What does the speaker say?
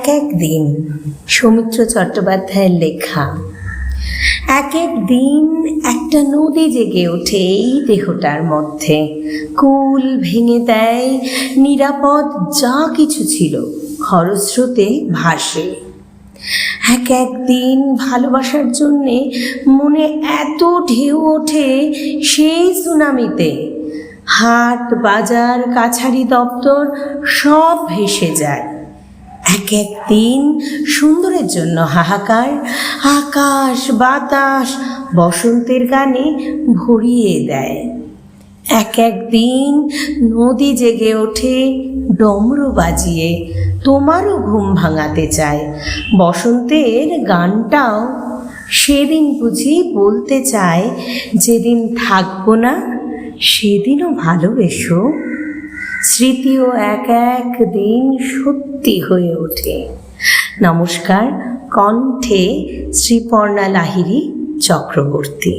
এক এক দিন, সৌমিত্র চট্টোপাধ্যায়ের লেখা। এক এক দিন একটা নদী জেগে ওঠে এই দেহটার মধ্যে, কুল ভেঙে দেয়, নিরাপদ যা কিছু ছিল খরস্রোতে ভাসে। এক এক দিন ভালোবাসার জন্যে মনে এত ঢেউ ওঠে সেই সুনামিতে, হাট বাজার কাছারি দপ্তর সব ভেসে যায়। এক এক দিন সুন্দরের জন্য হাহাকার, আকাশ বাতাস বসন্তের গানে ভরিয়ে দেয়। এক এক দিন নদী জেগে ওঠে ডমরু বাজিয়ে, তোমারও ঘুম ভাঙাতে চায়। বসন্তের গানটাও সেদিন বুঝি বলতে চায়, যেদিন থাকবো না সেদিনও ভালোবেসো। স্মৃতিও এক এক দিন সত্যি হয়ে ওঠে। নমস্কার, কণ্ঠে শ্রীপর্ণা লাহিড়ী চক্রবর্তী।